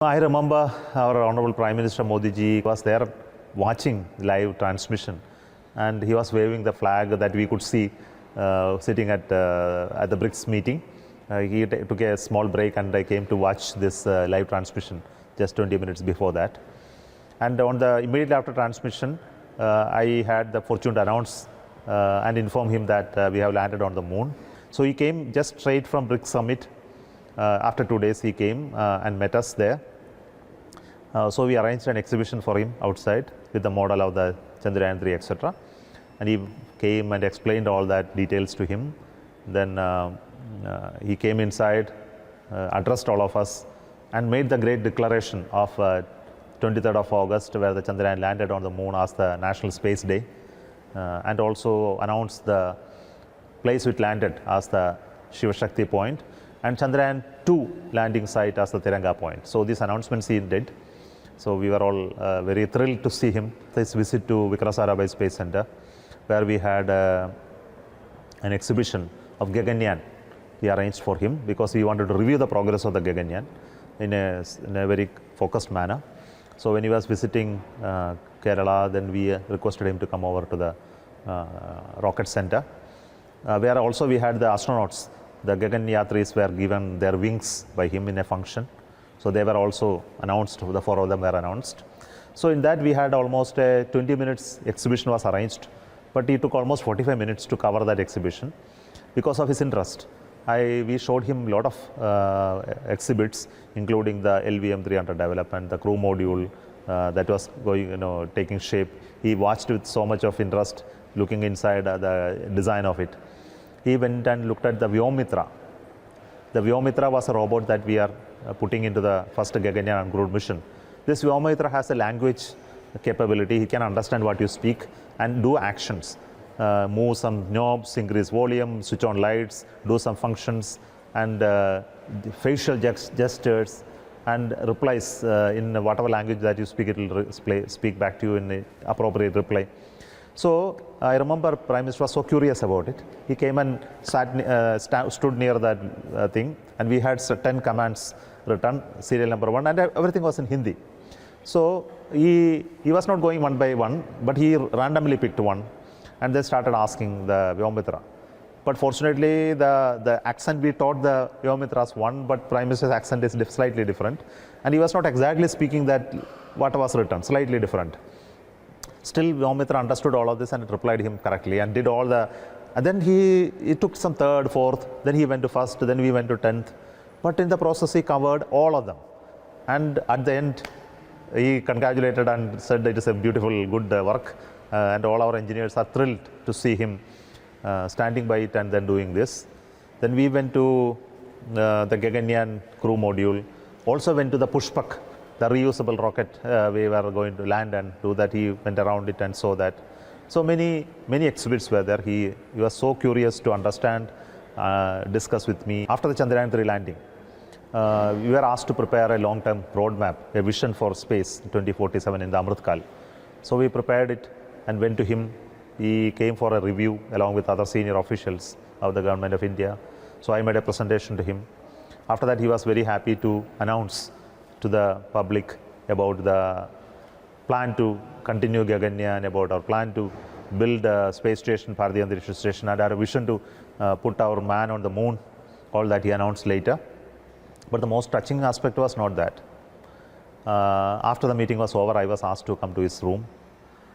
I remember our Honorable Prime Minister Modi ji was there watching live transmission, and he was waving the flag that we could see sitting at the BRICS meeting. He took a small break, and I came to watch this live transmission just 20 minutes before that. And immediately after transmission, I had the fortune to announce and inform him that we have landed on the moon. So he came just straight from BRICS summit. After 2 days, he came and met us there. So we arranged an exhibition for him outside with the model of the Chandrayaan 3, etc. And he came and explained all that details to him. Then he came inside, addressed all of us, and made the great declaration of 23rd of August, where the Chandrayaan landed on the moon as the National Space Day, and also announced the place it landed as the Shiva Shakti point, and Chandrayaan 2 landing site as the Tiranga Point. So these announcements he did. So we were all very thrilled to see him. This visit to Vikrasarabai Space Center, where we had an exhibition of Gaganyaan. We arranged for him because we wanted to review the progress of the Gaganyaan in a very focused manner. So when he was visiting Kerala, then we requested him to come over to the rocket center, where also we had the astronauts. The Gaganyatris were given their wings by him in a function. So they were also announced, the 4 of them were announced. So in that we had almost a 20 minutes exhibition was arranged, but he took almost 45 minutes to cover that exhibition because of his interest. We showed him a lot of exhibits, including the LVM-300 development, the crew module that was going, taking shape. He watched with so much of interest, looking inside the design of it. He went and looked at the Vyomitra. The Vyomitra was a robot that we are putting into the first Gaganyaan uncrewed mission. This Vyomitra has a language capability. He can understand what you speak and do actions. Move some knobs, increase volume, switch on lights, do some functions, and facial gestures, and replies in whatever language that you speak, it will speak back to you in the appropriate reply. So I remember Prime Minister was so curious about it. He came and stood near that thing, and we had 10 commands written, serial number 1, and everything was in Hindi. So he was not going one by one, but he randomly picked one, and they started asking the Vyomitra. But fortunately, the accent we taught the Vyomitras one, but Prime Minister's accent is slightly different, and he was not exactly speaking that what was written, slightly different. Still, Vyomitra understood all of this and replied him correctly and did all the. And then he took some 3rd, 4th, then he went to 1st, then we went to 10th. But in the process, he covered all of them. And at the end, he congratulated and said it is a beautiful, good work. And all our engineers are thrilled to see him standing by it and then doing this. Then we went to the Gaganyaan crew module, also went to the Pushpak, the reusable rocket. We were going to land and do that. He went around it and saw that. So many exhibits were there. He was so curious to understand, discuss with me. After the Chandrayaan 3 landing, we were asked to prepare a long-term roadmap, a vision for space 2047 in the Amritkal. So we prepared it and went to him. He came for a review along with other senior officials of the government of India. So I made a presentation to him. After that, he was very happy to announce to the public about the plan to continue Gaganyaan, about our plan to build a space station, Bharatiya Antariksha Station, and our vision to put our man on the moon. All that he announced later. But the most touching aspect was not that. After the meeting was over, I was asked to come to his room,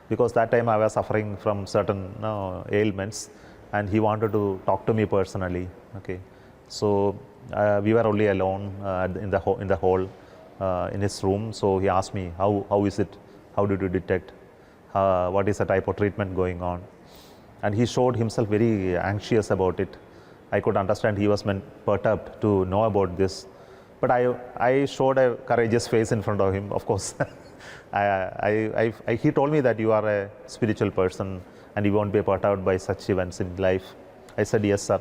because that time I was suffering from certain ailments, and he wanted to talk to me personally. Okay, so we were only alone in the hall in his room. So he asked me, how is it? How did you detect? What is the type of treatment going on? And he showed himself very anxious about it. I could understand he was perturbed to know about this. But I showed a courageous face in front of him, of course. He told me that you are a spiritual person and you won't be perturbed by such events in life. I said, yes, sir,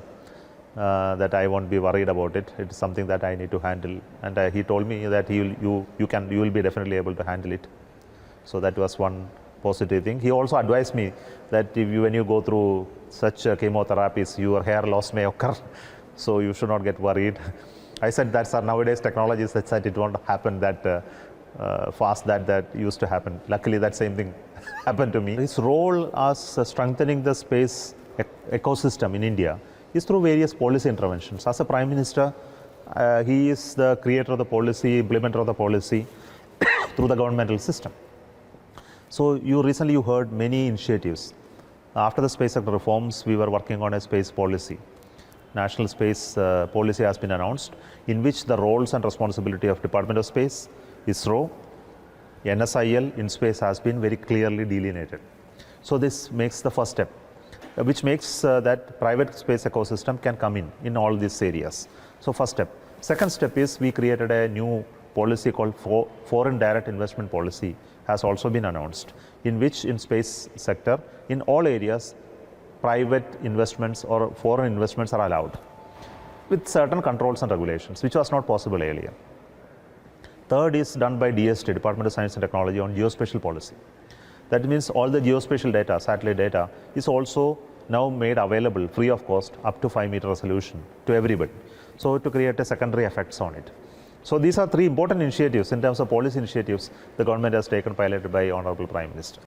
that I won't be worried about it. It's something that I need to handle. And he told me that you will be definitely able to handle it. So that was one positive thing. He also advised me that when you go through such chemotherapies, your hair loss may occur. So you should not get worried. I said that, sir, nowadays technology is such that it won't happen that fast that used to happen. Luckily, that same thing happened to me. His role as strengthening the space ecosystem in India is through various policy interventions. As a Prime Minister, he is the creator of the policy, implementer of the policy through the governmental system. So recently you heard many initiatives. After the space sector reforms, we were working on a space policy. National space policy has been announced, in which the roles and responsibility of Department of Space, ISRO, NSIL in space has been very clearly delineated. So this makes the first step, which makes that private space ecosystem can come in all these areas. So first step. Second step is we created a new policy called foreign direct investment policy, has also been announced, in which in space sector, in all areas, private investments or foreign investments are allowed with certain controls and regulations, which was not possible earlier. Third is done by DST, Department of Science and Technology, on geospatial policy. That means all the geospatial data, satellite data, is also now made available free of cost up to 5-meter resolution to everybody. So to create a secondary effects on it. So these are three important initiatives in terms of policy initiatives the government has taken, piloted by Honorable Prime Minister.